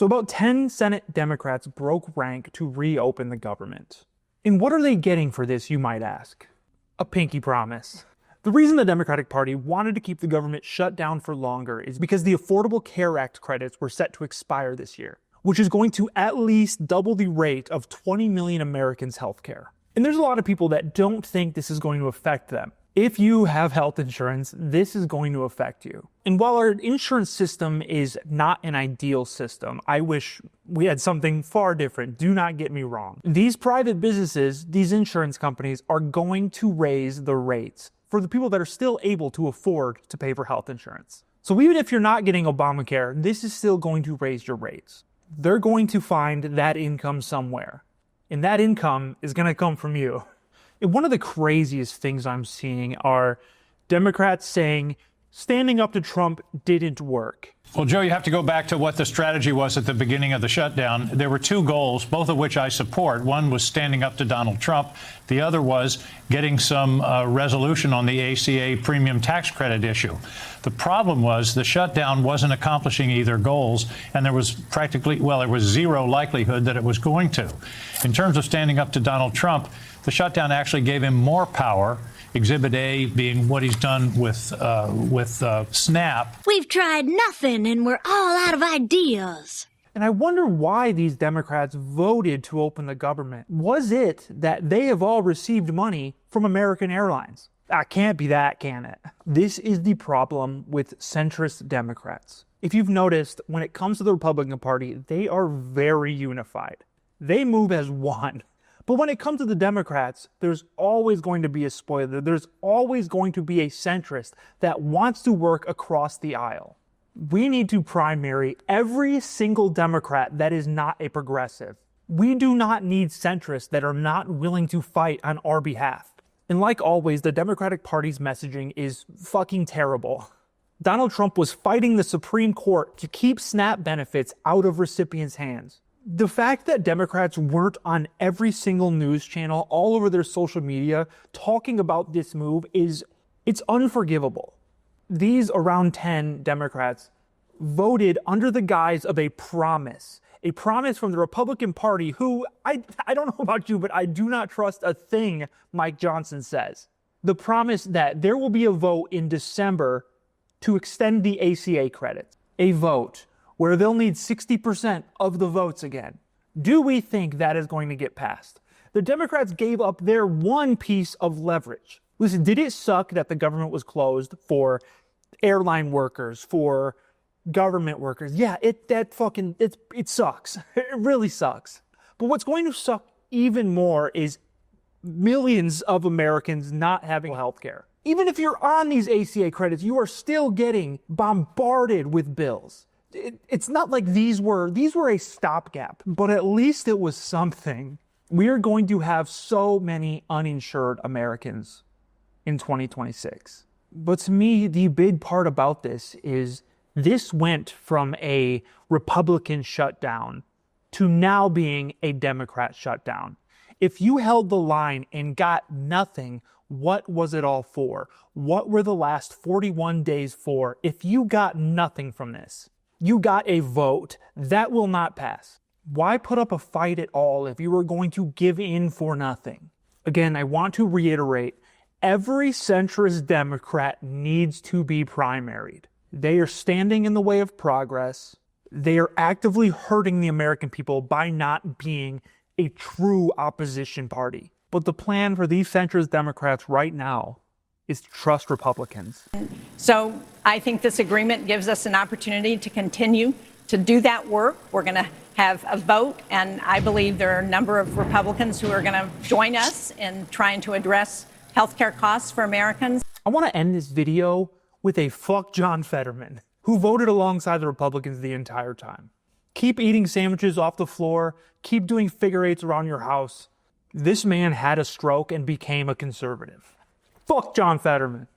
So about 10 Senate Democrats broke rank to reopen the government. And what are they getting for this, you might ask? A pinky promise. The reason the Democratic Party wanted to keep the government shut down for longer is because the Affordable Care Act credits were set to expire this year, which is going to at least double the rate of 20 million Americans' health care. And there's a lot of people that don't think this is going to affect them. If you have health insurance, this is going to affect you. And while our insurance system is not an ideal system, I wish we had something far different. Do not get me wrong. These private businesses, these insurance companies, are going to raise the rates for the people that are still able to afford to pay for health insurance. So even if you're not getting Obamacare, this is still going to raise your rates. They're going to find that income somewhere. And that income is going to come from you. And one of the craziest things I'm seeing are Democrats saying standing up to Trump didn't work. Well, Joe, you have to go back to what the strategy was at the beginning of the shutdown. There were two goals, both of which I support. One was standing up to Donald Trump. The other was getting some resolution on the ACA premium tax credit issue. The problem was the shutdown wasn't accomplishing either goals, and there was there was zero likelihood that it was going to. In terms of standing up to Donald Trump, the shutdown actually gave him more power. Exhibit A being what he's done with SNAP. We've tried nothing and we're all out of ideas. And I wonder why these Democrats voted to open the government. Was it that they have all received money from American Airlines? That can't be that, can it? This is the problem with centrist Democrats. If you've noticed, when it comes to the Republican Party, they are very unified. They move as one. But when it comes to the Democrats, there's always going to be a spoiler. There's always going to be a centrist that wants to work across the aisle. We need to primary every single Democrat that is not a progressive. We do not need centrists that are not willing to fight on our behalf. And like always, the Democratic Party's messaging is fucking terrible. Donald Trump was fighting the Supreme Court to keep SNAP benefits out of recipients' hands. The fact that Democrats weren't on every single news channel all over their social media talking about this move it's unforgivable. These around 10 Democrats voted under the guise of a promise from the Republican Party who, I don't know about you, but I do not trust a thing Mike Johnson says. The promise that there will be a vote in December to extend the ACA credits. A vote where they'll need 60% of the votes again. Do we think that is going to get passed? The Democrats gave up their one piece of leverage. Listen, did it suck that the government was closed for airline workers, for government workers? Yeah, it sucks. It really sucks. But what's going to suck even more is millions of Americans not having health care. Even if you're on these ACA credits, you are still getting bombarded with bills. It's not like these were a stopgap, but at least it was something. We are going to have so many uninsured Americans in 2026. But to me, the big part about this is this went from a Republican shutdown to now being a Democrat shutdown. If you held the line and got nothing, what was it all for? What were the last 41 days for if you got nothing from this? You got a vote that will not pass. Why put up a fight at all if you were going to give in for nothing? Again, I want to reiterate, every centrist Democrat needs to be primaried. They are standing in the way of progress. They are actively hurting the American people by not being a true opposition party. But the plan for these centrist Democrats right now is to trust Republicans. So I think this agreement gives us an opportunity to continue to do that work. We're going to have a vote, and I believe there are a number of Republicans who are going to join us in trying to address health care costs for Americans. I want to end this video with a fuck John Fetterman, who voted alongside the Republicans the entire time. Keep eating sandwiches off the floor. Keep doing figure eights around your house. This man had a stroke and became a conservative. Fuck John Fetterman.